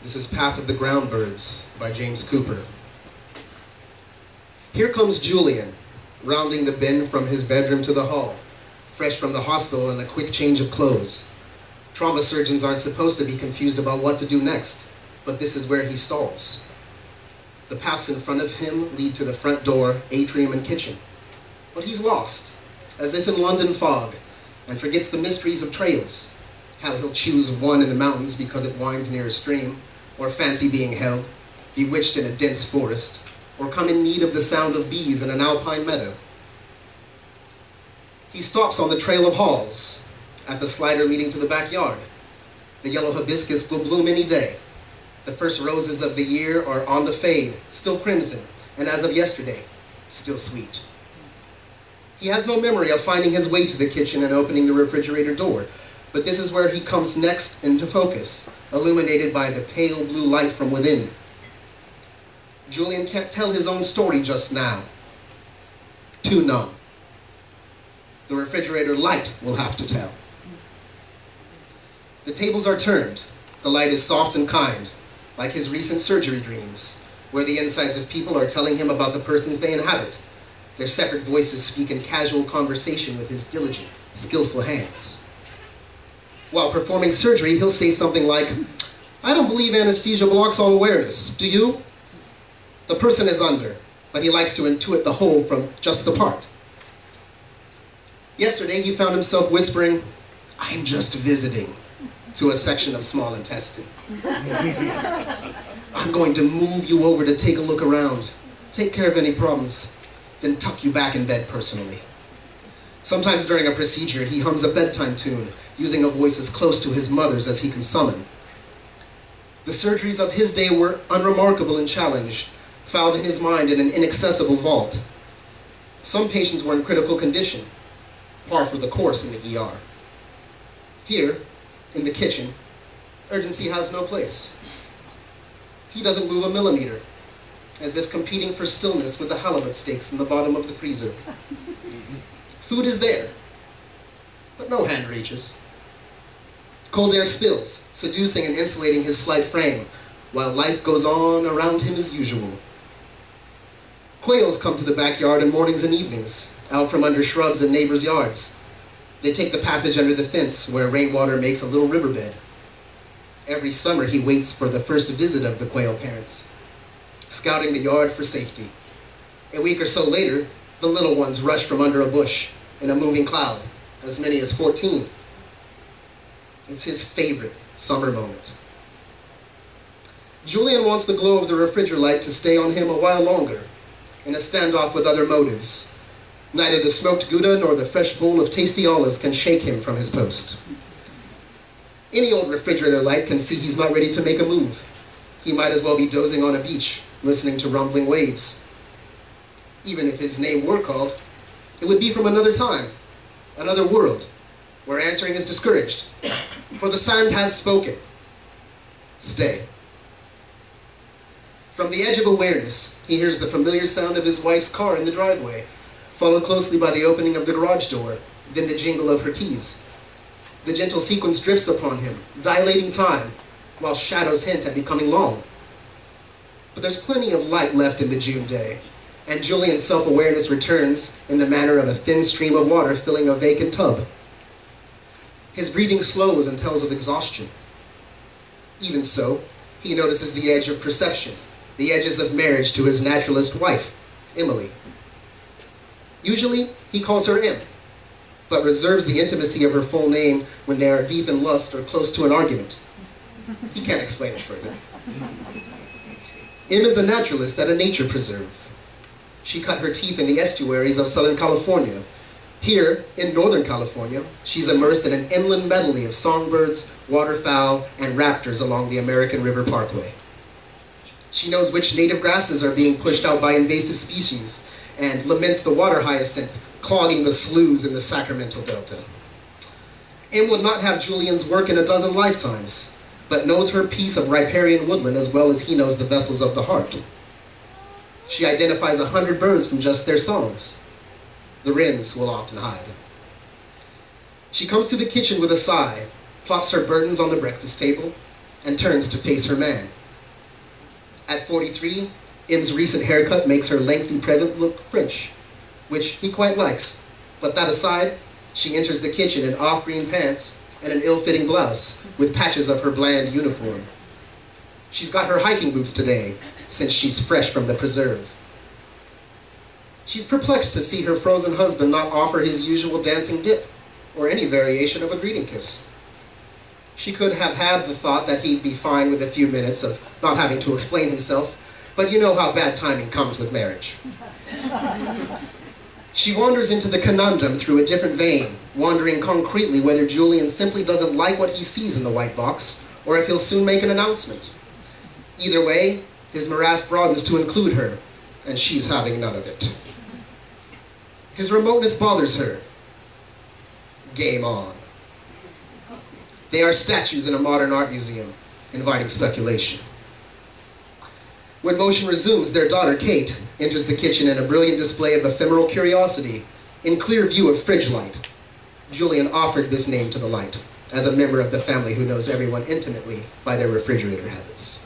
This is Path of the Ground Birds by James Cooper. Here comes Julian, rounding the bend from his bedroom to the hall, fresh from the hospital and a quick change of clothes. Trauma surgeons aren't supposed to be confused about what to do next, but this is where he stalls. The paths in front of him lead to the front door, atrium, and kitchen. But he's lost, as if in London fog, and forgets the mysteries of trails, how he'll choose one in the mountains because it winds near a stream, or fancy being held, bewitched in a dense forest, or come in need of the sound of bees in an alpine meadow. He stops on the trail of halls, at the slider leading to the backyard. The yellow hibiscus will bloom any day. The first roses of the year are on the fade, still crimson, and as of yesterday, still sweet. He has no memory of finding his way to the kitchen and opening the refrigerator door, but this is where he comes next into focus, illuminated by the pale blue light from within. Julian can't tell his own story just now. Too numb. The refrigerator light will have to tell. The tables are turned. The light is soft and kind, like his recent surgery dreams, where the insides of people are telling him about the persons they inhabit. Their separate voices speak in casual conversation with his diligent, skillful hands. While performing surgery, he'll say something like, "I don't believe anesthesia blocks all awareness, do you?" The person is under, but he likes to intuit the whole from just the part. Yesterday, he found himself whispering, "I'm just visiting," to a section of small intestine. "I'm going to move you over to take a look around, take care of any problems, then tuck you back in bed personally." Sometimes during a procedure, he hums a bedtime tune, using a voice as close to his mother's as he can summon. The surgeries of his day were unremarkable and challenged, filed in his mind in an inaccessible vault. Some patients were in critical condition, par for the course in the ER. Here, in the kitchen, urgency has no place. He doesn't move a millimeter, as if competing for stillness with the halibut steaks in the bottom of the freezer. Food is there, but no hand reaches. Cold air spills, seducing and insulating his slight frame, while life goes on around him as usual. Quails come to the backyard in mornings and evenings, out from under shrubs in neighbors' yards. They take the passage under the fence, where rainwater makes a little riverbed. Every summer he waits for the first visit of the quail parents, scouting the yard for safety. A week or so later, the little ones rush from under a bush in a moving cloud, as many as 14. It's his favorite summer moment. Julian wants the glow of the refrigerator light to stay on him a while longer, in a standoff with other motives. Neither the smoked Gouda nor the fresh bowl of tasty olives can shake him from his post. Any old refrigerator light can see he's not ready to make a move. He might as well be dozing on a beach, listening to rumbling waves. Even if his name were called, it would be from another time, another world, where answering is discouraged. For the sand has spoken. Stay. From the edge of awareness, he hears the familiar sound of his wife's car in the driveway, followed closely by the opening of the garage door, then the jingle of her keys. The gentle sequence drifts upon him, dilating time, while shadows hint at becoming long. But there's plenty of light left in the June day, and Julian's self-awareness returns in the manner of a thin stream of water filling a vacant tub. His breathing slows and tells of exhaustion. Even so, he notices the edge of perception, the edges of marriage to his naturalist wife, Emily. Usually, he calls her Em, but reserves the intimacy of her full name when they are deep in lust or close to an argument. He can't explain it further. Em is a naturalist at a nature preserve. She cut her teeth in the estuaries of Southern California. Here, in Northern California, she's immersed in an inland medley of songbirds, waterfowl, and raptors along the American River Parkway. She knows which native grasses are being pushed out by invasive species, and laments the water hyacinth clogging the sloughs in the Sacramento Delta. Em would not have Julian's work in a dozen lifetimes, but knows her piece of riparian woodland as well as he knows the vessels of the heart. She identifies 100 birds from just their songs. The wrens will often hide. She comes to the kitchen with a sigh, plops her burdens on the breakfast table, and turns to face her man. At 43, Im's recent haircut makes her lengthy present look French, which he quite likes. But that aside, she enters the kitchen in off-green pants and an ill-fitting blouse with patches of her bland uniform. She's got her hiking boots today, since she's fresh from the preserve. She's perplexed to see her frozen husband not offer his usual dancing dip, or any variation of a greeting kiss. She could have had the thought that he'd be fine with a few minutes of not having to explain himself, but you know how bad timing comes with marriage. She wanders into the conundrum through a different vein, wondering concretely whether Julian simply doesn't like what he sees in the white box, or if he'll soon make an announcement. Either way, his morass broadens to include her, and she's having none of it. His remoteness bothers her. Game on. They are statues in a modern art museum, inviting speculation. When motion resumes, their daughter, Kate, enters the kitchen in a brilliant display of ephemeral curiosity, in clear view of fridge light. Julian offered this name to the light, as a member of the family who knows everyone intimately by their refrigerator habits.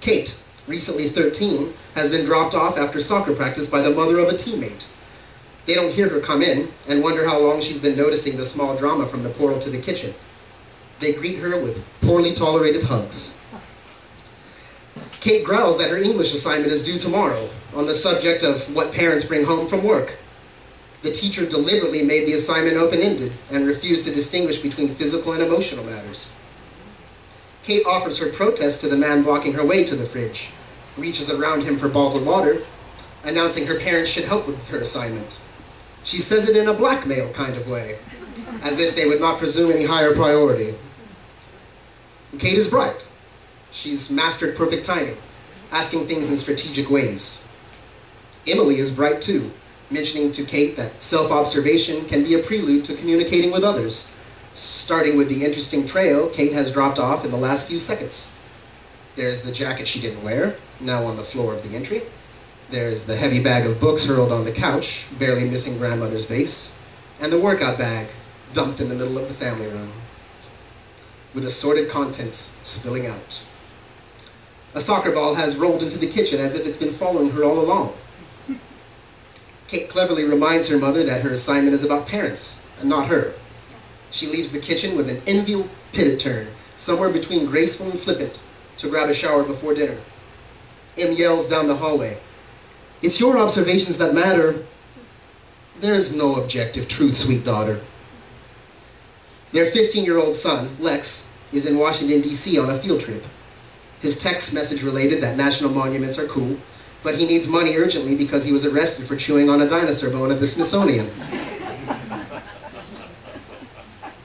Kate, recently 13, has been dropped off after soccer practice by the mother of a teammate. They don't hear her come in and wonder how long she's been noticing the small drama from the portal to the kitchen. They greet her with poorly tolerated hugs. Kate growls that her English assignment is due tomorrow on the subject of what parents bring home from work. The teacher deliberately made the assignment open-ended and refused to distinguish between physical and emotional matters. Kate offers her protest to the man blocking her way to the fridge, reaches around him for bottled water, announcing her parents should help with her assignment. She says it in a blackmail kind of way, as if they would not presume any higher priority. Kate is bright. She's mastered perfect timing, asking things in strategic ways. Emily is bright too, mentioning to Kate that self-observation can be a prelude to communicating with others, starting with the interesting trail Kate has dropped off in the last few seconds. There's the jacket she didn't wear, now on the floor of the entry. There's the heavy bag of books hurled on the couch, barely missing grandmother's vase, and the workout bag dumped in the middle of the family room, with assorted contents spilling out. A soccer ball has rolled into the kitchen as if it's been following her all along. Kate cleverly reminds her mother that her assignment is about parents, and not her. She leaves the kitchen with an enviable pivot turn, somewhere between graceful and flippant, to grab a shower before dinner. Em yells down the hallway, "It's your observations that matter." There's no objective truth, sweet daughter. Their 15-year-old son, Lex, is in Washington, D.C. on a field trip. His text message related that national monuments are cool, but he needs money urgently because he was arrested for chewing on a dinosaur bone at the Smithsonian.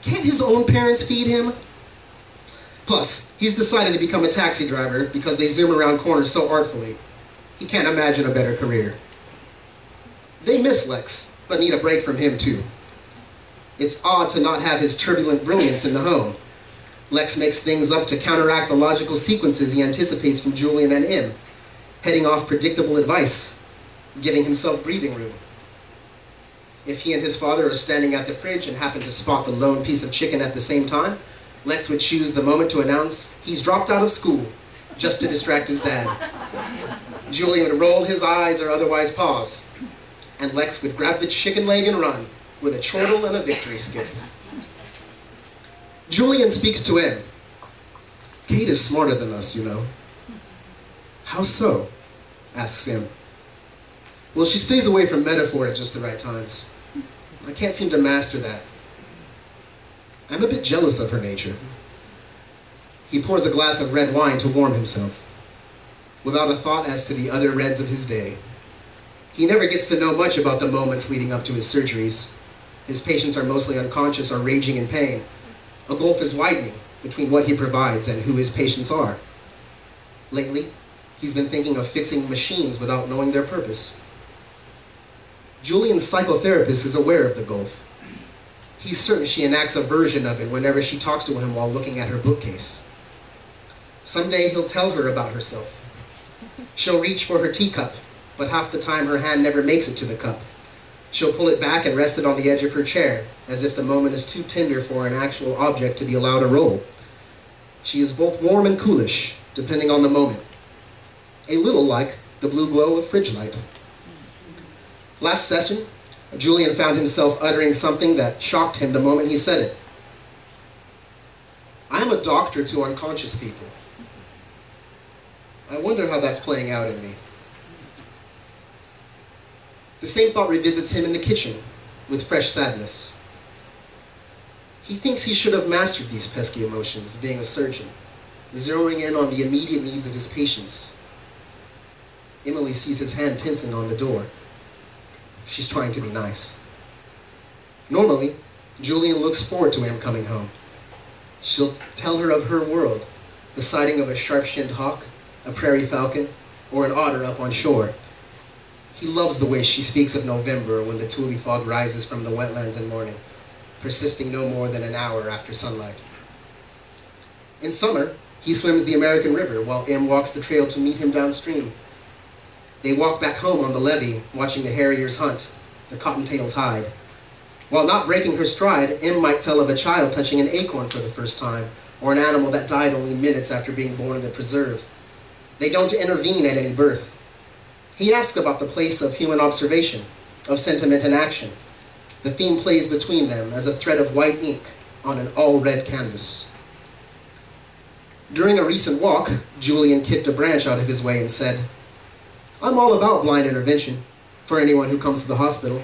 Can't his own parents feed him? Plus, he's decided to become a taxi driver because they zoom around corners so artfully. He can't imagine a better career. They miss Lex, but need a break from him too. It's odd to not have his turbulent brilliance in the home. Lex makes things up to counteract the logical sequences he anticipates from Julian and Em, heading off predictable advice, giving himself breathing room. If he and his father are standing at the fridge and happen to spot the lone piece of chicken at the same time, Lex would choose the moment to announce he's dropped out of school, just to distract his dad. Julian would roll his eyes or otherwise pause, and Lex would grab the chicken leg and run, with a chortle and a victory skip. Julian speaks to Em. "Kate is smarter than us, you know." "How so?" asks Em. "Well, she stays away from metaphor at just the right times. I can't seem to master that. I'm a bit jealous of her nature." He pours a glass of red wine to warm himself, without a thought as to the other reds of his day. He never gets to know much about the moments leading up to his surgeries. His patients are mostly unconscious or raging in pain. A gulf is widening between what he provides and who his patients are. Lately, he's been thinking of fixing machines without knowing their purpose. Julian's psychotherapist is aware of the gulf. He's certain she enacts a version of it whenever she talks to him while looking at her bookcase. Someday he'll tell her about herself. She'll reach for her teacup, but half the time her hand never makes it to the cup. She'll pull it back and rest it on the edge of her chair, as if the moment is too tender for an actual object to be allowed to roll. She is both warm and coolish, depending on the moment. A little like the blue glow of fridge light. Last session, Julian found himself uttering something that shocked him the moment he said it. I am a doctor to unconscious people. I wonder how that's playing out in me. The same thought revisits him in the kitchen with fresh sadness. He thinks he should have mastered these pesky emotions, being a surgeon, zeroing in on the immediate needs of his patients. Emily sees his hand tensing on the door. She's trying to be nice. Normally, Julian looks forward to him coming home. She'll tell her of her world, the sighting of a sharp-shinned hawk, a prairie falcon, or an otter up on shore. He loves the way she speaks of November when the tule fog rises from the wetlands in morning, persisting no more than an hour after sunlight. In summer, he swims the American River while Em walks the trail to meet him downstream. They walk back home on the levee, watching the harriers hunt, the cottontails hide. While not breaking her stride, Em might tell of a child touching an acorn for the first time, or an animal that died only minutes after being born in the preserve. They don't intervene at any birth. He asks about the place of human observation, of sentiment and action. The theme plays between them as a thread of white ink on an all-red canvas. During a recent walk, Julian kicked a branch out of his way and said, I'm all about blind intervention for anyone who comes to the hospital.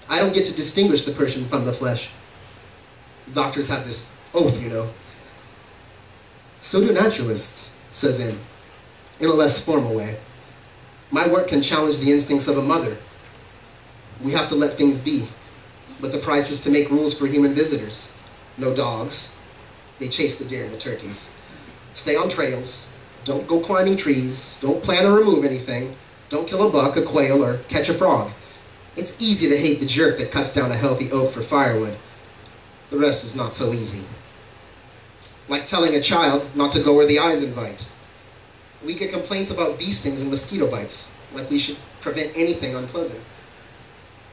I don't get to distinguish the person from the flesh. Doctors have this oath, you know. So do naturalists, says Em, in a less formal way. My work can challenge the instincts of a mother. We have to let things be, but the price is to make rules for human visitors. No dogs. They chase the deer and the turkeys. Stay on trails. Don't go climbing trees. Don't plant or remove anything. Don't kill a buck, a quail, or catch a frog. It's easy to hate the jerk that cuts down a healthy oak for firewood. The rest is not so easy. Like telling a child not to go where the eyes invite. We get complaints about bee stings and mosquito bites, like we should prevent anything unpleasant.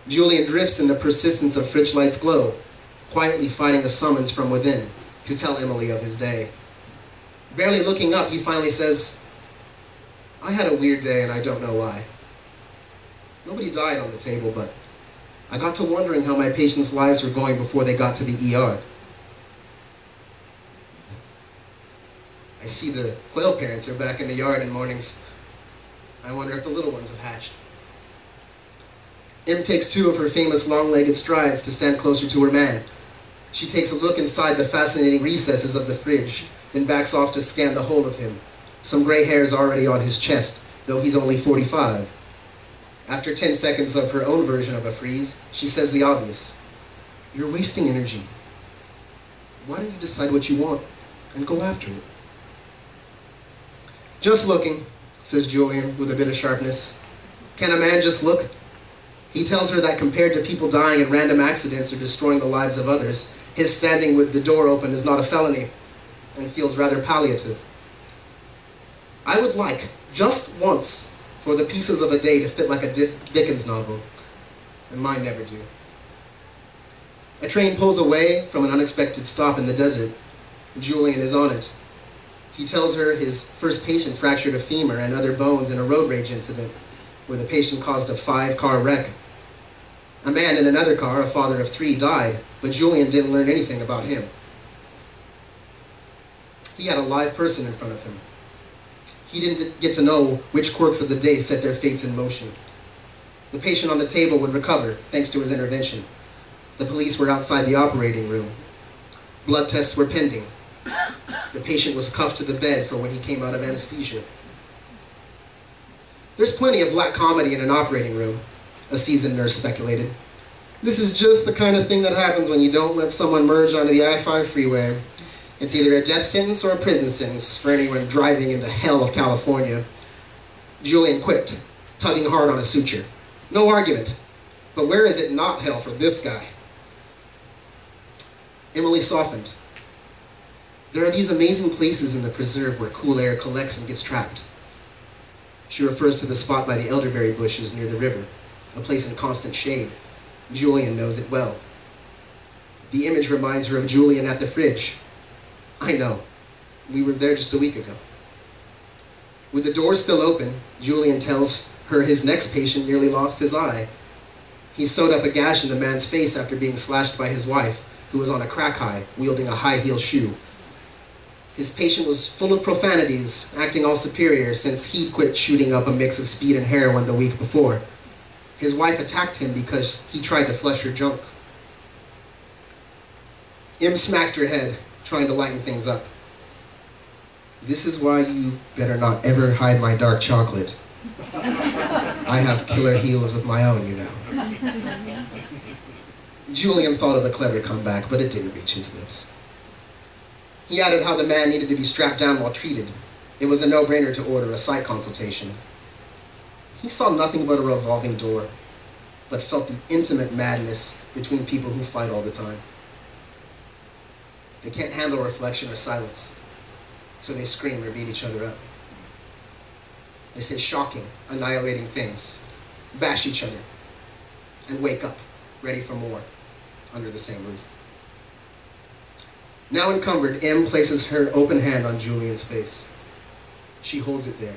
Julian drifts in the persistence of fridge light's glow, quietly fighting a summons from within to tell Emily of his day. Barely looking up, he finally says, I had a weird day and I don't know why. Nobody died on the table, but I got to wondering how my patients' lives were going before they got to the ER. I see the quail parents are back in the yard in mornings. I wonder if the little ones have hatched. Em takes two of her famous long-legged strides to stand closer to her man. She takes a look inside the fascinating recesses of the fridge, then backs off to scan the whole of him. Some gray hairs already on his chest, though he's only 45. After 10 seconds of her own version of a freeze, she says the obvious. You're wasting energy. Why don't you decide what you want and go after it? Just looking, says Julian with a bit of sharpness. Can a man just look? He tells her that compared to people dying in random accidents or destroying the lives of others, his standing with the door open is not a felony, and feels rather palliative. I would like, just once, for the pieces of a day to fit like a Dickens novel, and mine never do. A train pulls away from an unexpected stop in the desert. Julian is on it. He tells her his first patient fractured a femur and other bones in a road rage incident where the patient caused a 5-car wreck. A man in another car, a father of 3, died, but Julian didn't learn anything about him. He had a live person in front of him. He didn't get to know which quirks of the day set their fates in motion. The patient on the table would recover, thanks to his intervention. The police were outside the operating room. Blood tests were pending. The patient was cuffed to the bed for when he came out of anesthesia. There's plenty of black comedy in an operating room, a seasoned nurse speculated. This is just the kind of thing that happens when you don't let someone merge onto the I-5 freeway. It's either a death sentence or a prison sentence for anyone driving in the hell of California. Julian quipped, tugging hard on a suture. No argument. But where is it not hell for this guy? Emily softened. There are these amazing places in the preserve where cool air collects and gets trapped. She refers to the spot by the elderberry bushes near the river, a place in constant shade. Julian knows it well. The image reminds her of Julian at the fridge. I know. We were there just a week ago. With the door still open, Julian tells her his next patient nearly lost his eye. He sewed up a gash in the man's face after being slashed by his wife, who was on a crack high, wielding a high-heel shoe. His patient was full of profanities, acting all superior since he'd quit shooting up a mix of speed and heroin the week before. His wife attacked him because he tried to flush her junk. Im smacked her head, trying to lighten things up. This is why you better not ever hide my dark chocolate. I have killer heels of my own, you know. Julian thought of a clever comeback, but it didn't reach his lips. He added how the man needed to be strapped down while treated. It was a no-brainer to order a psych consultation. He saw nothing but a revolving door, but felt the intimate madness between people who fight all the time. They can't handle reflection or silence, so they scream or beat each other up. They say shocking, annihilating things, bash each other, and wake up, ready for more, under the same roof. Now encumbered, Em places her open hand on Julian's face. She holds it there,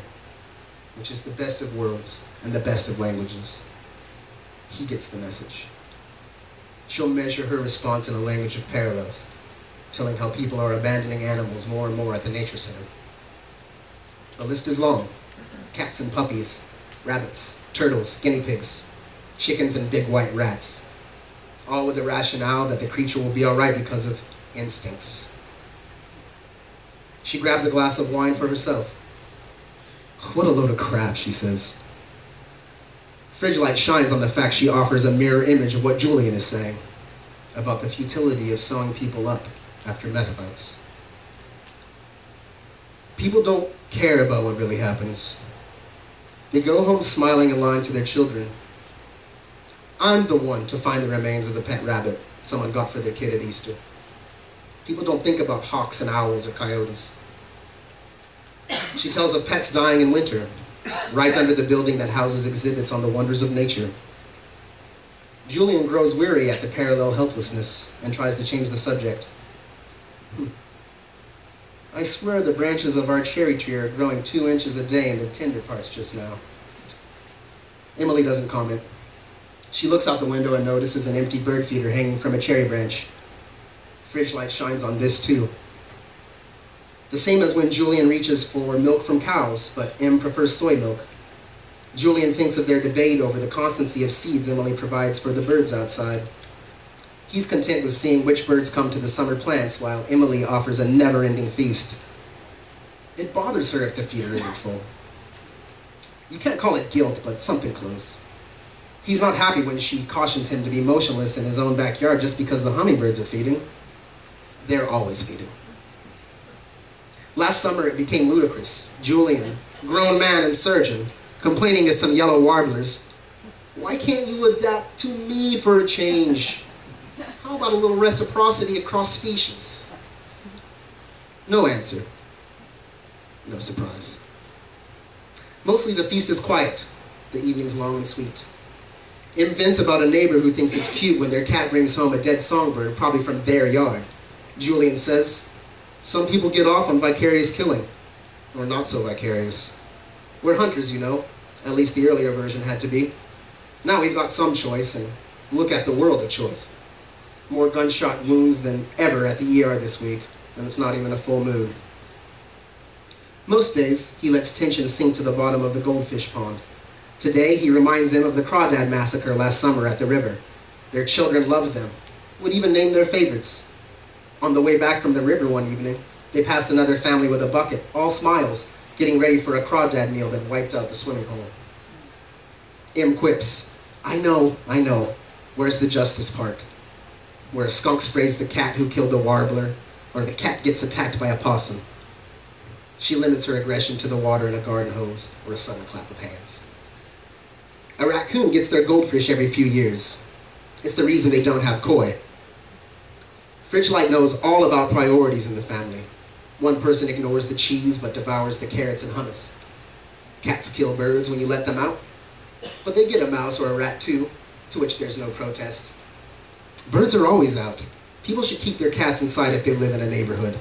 which is the best of worlds and the best of languages. He gets the message. She'll measure her response in a language of parallels, telling how people are abandoning animals more and more at the nature center. The list is long. Cats and puppies, rabbits, turtles, guinea pigs, chickens and big white rats. All with the rationale that the creature will be all right because of instincts. She grabs a glass of wine for herself. What a load of crap, she says. Fridge light shines on the fact she offers a mirror image of what Julian is saying about the futility of sewing people up after meth fights. People don't care about what really happens. They go home smiling and lying to their children. I'm the one to find the remains of the pet rabbit someone got for their kid at Easter. People don't think about hawks and owls or coyotes. She tells of pets dying in winter, right under the building that houses exhibits on the wonders of nature. Julian grows weary at the parallel helplessness and tries to change the subject. I swear the branches of our cherry tree are growing 2 inches a day in the tender parts just now. Emily doesn't comment. She looks out the window and notices an empty bird feeder hanging from a cherry branch. Fridge light shines on this too. The same as when Julian reaches for milk from cows, but Em prefers soy milk. Julian thinks of their debate over the constancy of seeds Emily provides for the birds outside. He's content with seeing which birds come to the summer plants, while Emily offers a never-ending feast. It bothers her if the feeder isn't full. You can't call it guilt, but something close. He's not happy when she cautions him to be motionless in his own backyard just because the hummingbirds are feeding. They're always feeding. Last summer it became ludicrous. Julian, grown man and surgeon, complaining to some yellow warblers, "Why can't you adapt to me for a change? How about a little reciprocity across species?" No answer. No surprise. Mostly the feast is quiet, the evening's long and sweet. Em vents about a neighbor who thinks it's cute when their cat brings home a dead songbird, probably from their yard. Julian says, some people get off on vicarious killing, or not so vicarious. We're hunters, you know, at least the earlier version had to be. Now we've got some choice, and look at the world of choice. More gunshot wounds than ever at the ER this week, and it's not even a full moon. Most days, he lets tension sink to the bottom of the goldfish pond. Today, he reminds them of the Crawdad massacre last summer at the river. Their children loved them, would even name their favorites. On the way back from the river one evening, they passed another family with a bucket, all smiles, getting ready for a crawdad meal that wiped out the swimming hole. Em quips, I know, where's the justice part? Where a skunk sprays the cat who killed the warbler, or the cat gets attacked by a possum. She limits her aggression to the water in a garden hose, or a sudden clap of hands. A raccoon gets their goldfish every few years. It's the reason they don't have koi. Fridge Light knows all about priorities in the family. One person ignores the cheese but devours the carrots and hummus. Cats kill birds when you let them out, but they get a mouse or a rat too, to which there's no protest. Birds are always out. People should keep their cats inside if they live in a neighborhood.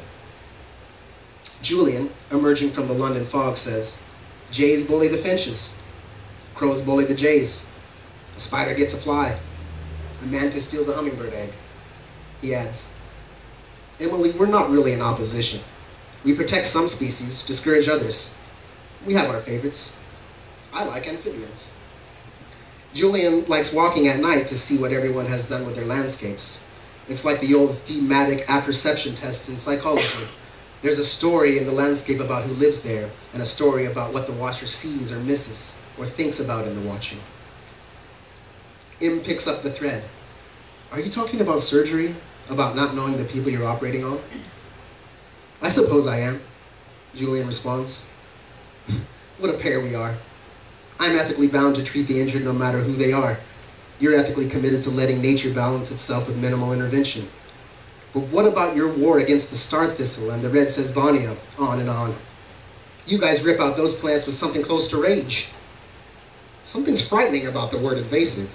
Julian, emerging from the London fog, says, "Jays bully the finches. Crows bully the jays. A spider gets a fly. A mantis steals a hummingbird egg." He adds, "Emily, we're not really in opposition. We protect some species, discourage others. We have our favorites. I like amphibians." Julian likes walking at night to see what everyone has done with their landscapes. It's like the old thematic apperception test in psychology. There's a story in the landscape about who lives there, and a story about what the watcher sees or misses, or thinks about in the watching. M picks up the thread. "Are you talking about surgery? About not knowing the people you're operating on?" "I suppose I am," Julian responds. "What a pair we are. I'm ethically bound to treat the injured no matter who they are. You're ethically committed to letting nature balance itself with minimal intervention. But what about your war against the star thistle and the red sesbania?" On and on. "You guys rip out those plants with something close to rage." Something's frightening about the word invasive.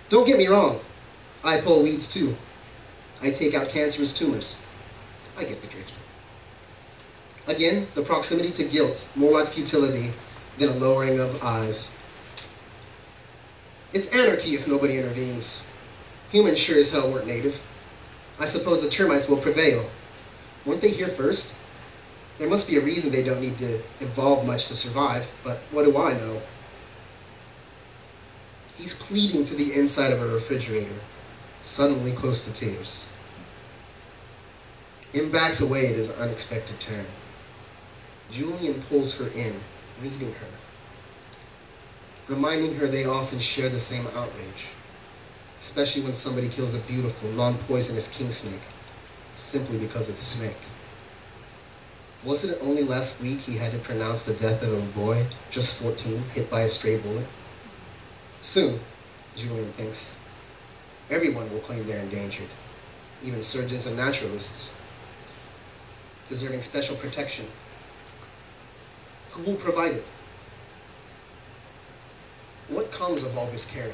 Don't get me wrong. I pull weeds too. I take out cancerous tumors. I get the drift. Again, the proximity to guilt, more like futility than a lowering of eyes. It's anarchy if nobody intervenes. Humans sure as hell weren't native. I suppose the termites will prevail. Weren't they here first? There must be a reason they don't need to evolve much to survive, but what do I know? He's pleading to the inside of a refrigerator, suddenly close to tears. M backs away at his unexpected turn. Julian pulls her in, leading her, reminding her they often share the same outrage, especially when somebody kills a beautiful, non-poisonous king snake, simply because it's a snake. Wasn't it only last week he had to pronounce the death of a boy, just 14, hit by a stray bullet? Soon, Julian thinks, everyone will claim they're endangered, even surgeons and naturalists, deserving special protection. Who will provide it? What comes of all this caring?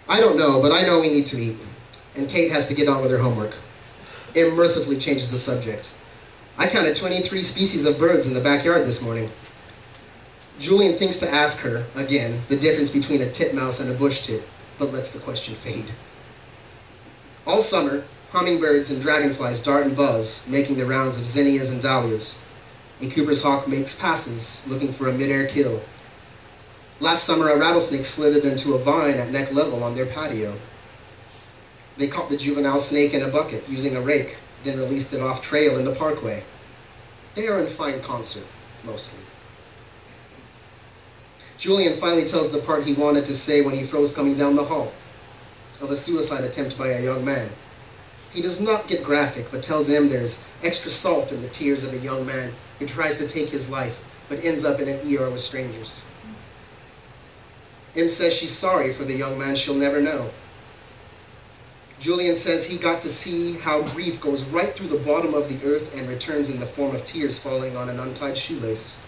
I don't know, but I know we need to eat, and Kate has to get on with her homework. M mercifully changes the subject. I counted 23 species of birds in the backyard this morning. Julian thinks to ask her, again, the difference between a titmouse and a bush tit, but lets the question fade. All summer, hummingbirds and dragonflies dart and buzz, making the rounds of zinnias and dahlias. A Cooper's hawk makes passes, looking for a mid-air kill. Last summer, a rattlesnake slithered into a vine at neck level on their patio. They caught the juvenile snake in a bucket using a rake, then released it off trail in the parkway. They are in fine concert, mostly. Julian finally tells the part he wanted to say when he froze coming down the hall, of a suicide attempt by a young man. He does not get graphic, but tells him there's extra salt in the tears of a young man who tries to take his life, but ends up in an ER with strangers. M says she's sorry for the young man she'll never know. Julian says he got to see how grief goes right through the bottom of the earth and returns in the form of tears falling on an untied shoelace.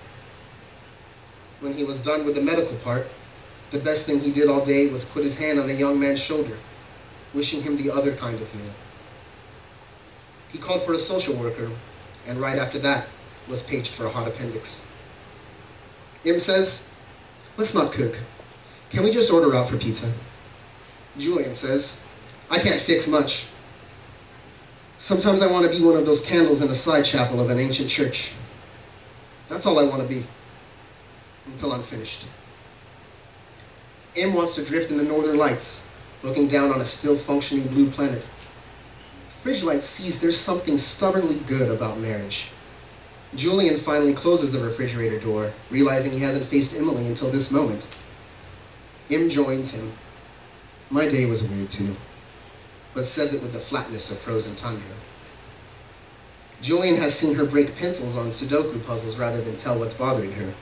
When he was done with the medical part, the best thing he did all day was put his hand on the young man's shoulder, wishing him the other kind of healing. He called for a social worker, and right after that was paged for a hot appendix. M says, let's not cook. Can we just order out for pizza? Julian says, I can't fix much. Sometimes I want to be one of those candles in a side chapel of an ancient church. That's all I want to be, until I'm finished. M wants to drift in the northern lights, looking down on a still functioning blue planet. Frigilite sees there's something stubbornly good about marriage. Julian finally closes the refrigerator door, realizing he hasn't faced Emily until this moment. M joins him. My day was weird too, but says it with the flatness of frozen tundra. Julian has seen her break pencils on Sudoku puzzles rather than tell what's bothering her.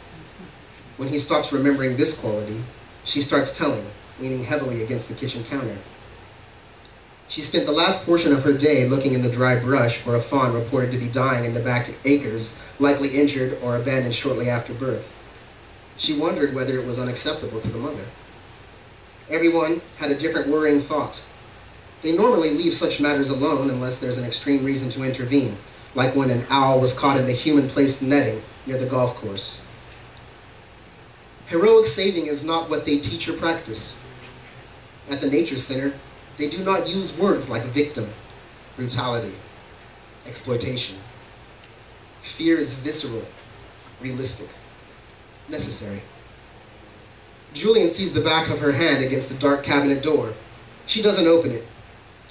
When he stops remembering this quality, she starts telling, leaning heavily against the kitchen counter. She spent the last portion of her day looking in the dry brush for a fawn reported to be dying in the back acres, likely injured or abandoned shortly after birth. She wondered whether it was unacceptable to the mother. Everyone had a different worrying thought. They normally leave such matters alone unless there's an extreme reason to intervene, like when an owl was caught in the human-placed netting near the golf course. Heroic saving is not what they teach or practice. At the Nature Center, they do not use words like victim, brutality, exploitation. Fear is visceral, realistic, necessary. Julian sees the back of her hand against the dark cabinet door. She doesn't open it.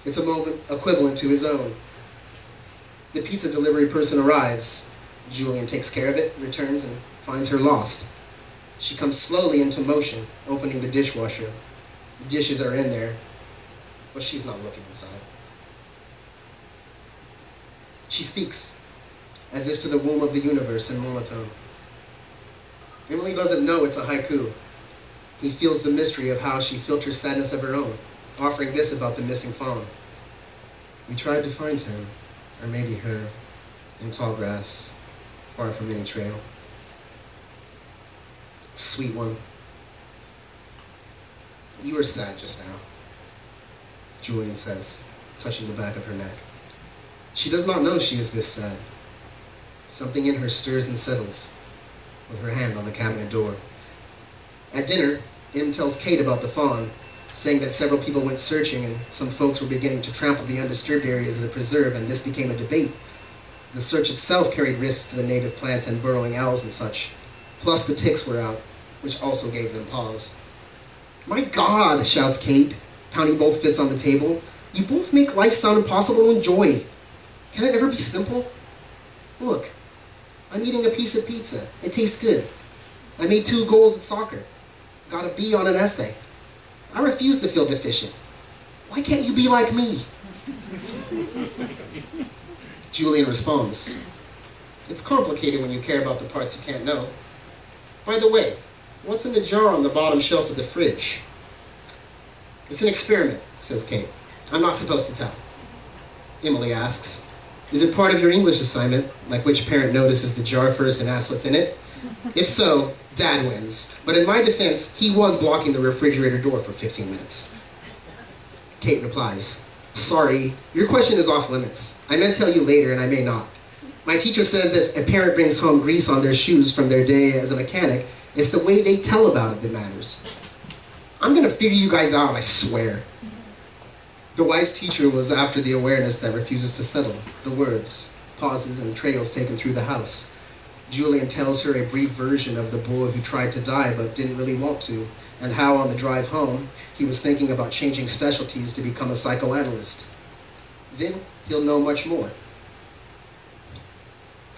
It's a moment equivalent to his own. The pizza delivery person arrives. Julian takes care of it, returns, and finds her lost. She comes slowly into motion, opening the dishwasher. The dishes are in there, but she's not looking inside. She speaks, as if to the womb of the universe in monotone. Emily doesn't know it's a haiku. He feels the mystery of how she filters sadness of her own, offering this about the missing fawn. We tried to find him, or maybe her, in tall grass, far from any trail. Sweet one, you were sad just now, Julian says, touching the back of her neck. She does not know she is this sad. Something in her stirs and settles, with her hand on the cabinet door. At dinner, Em tells Kate about the fawn, saying that several people went searching and some folks were beginning to trample the undisturbed areas of the preserve, and this became a debate. The search itself carried risks to the native plants and burrowing owls and such, plus the ticks were out, which also gave them pause. My God, shouts Kate, pounding both fists on the table. You both make life sound impossible to enjoy. Can it ever be simple? Look, I'm eating a piece of pizza. It tastes good. I made 2 goals at soccer. Got a B on an essay. I refuse to feel deficient. Why can't you be like me? Julian responds, it's complicated when you care about the parts you can't know. By the way, what's in the jar on the bottom shelf of the fridge? It's an experiment, says Kate. I'm not supposed to tell. Emily asks, is it part of your English assignment, like which parent notices the jar first and asks what's in it? If so, Dad wins. But in my defense, he was blocking the refrigerator door for 15 minutes. Kate replies, sorry, your question is off limits. I may tell you later and I may not. My teacher says if a parent brings home grease on their shoes from their day as a mechanic, it's the way they tell about it that matters. I'm gonna figure you guys out, I swear. The wise teacher was after the awareness that refuses to settle, the words, pauses, and trails taken through the house. Julian tells her a brief version of the boy who tried to die but didn't really want to, and how on the drive home, he was thinking about changing specialties to become a psychoanalyst. Then he'll know much more.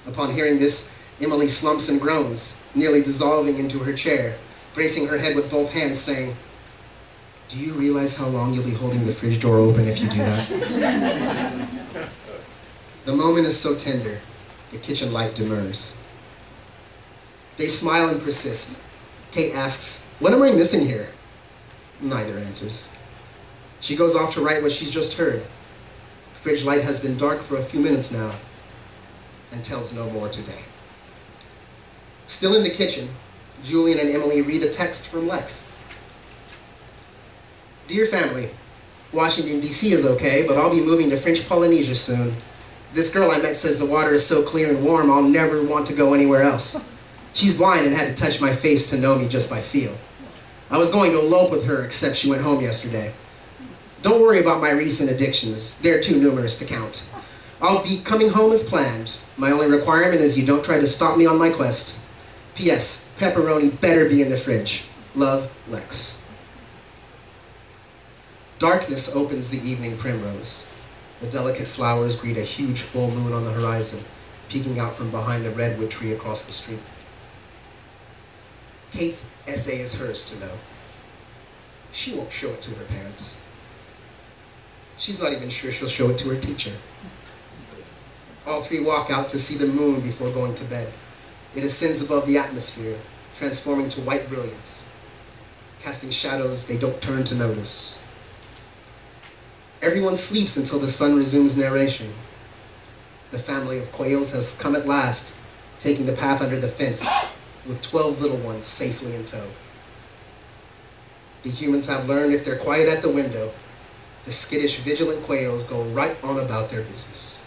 Upon hearing this, Emily slumps and groans, nearly dissolving into her chair, bracing her head with both hands, saying, do you realize how long you'll be holding the fridge door open if you do that? The moment is so tender, the kitchen light demurs. They smile and persist. Kate asks, what am I missing here? Neither answers. She goes off to write what she's just heard. Fridge light has been dark for a few minutes now, and tells no more today. Still in the kitchen, Julian and Emily read a text from Lex. Dear family, Washington, D.C. is okay, but I'll be moving to French Polynesia soon. This girl I met says the water is so clear and warm, I'll never want to go anywhere else. She's blind and had to touch my face to know me just by feel. I was going to elope with her, except she went home yesterday. Don't worry about my recent addictions. They're too numerous to count. I'll be coming home as planned. My only requirement is you don't try to stop me on my quest. P.S. Pepperoni better be in the fridge. Love, Lex. Darkness opens the evening primrose. The delicate flowers greet a huge full moon on the horizon, peeking out from behind the redwood tree across the street. Kate's essay is hers to know. She won't show it to her parents. She's not even sure she'll show it to her teacher. All 3 walk out to see the moon before going to bed. It ascends above the atmosphere, transforming to white brilliance, casting shadows they don't turn to notice. Everyone sleeps until the sun resumes narration. The family of quails has come at last, taking the path under the fence, with 12 little ones safely in tow. The humans have learned if they're quiet at the window, the skittish, vigilant quails go right on about their business.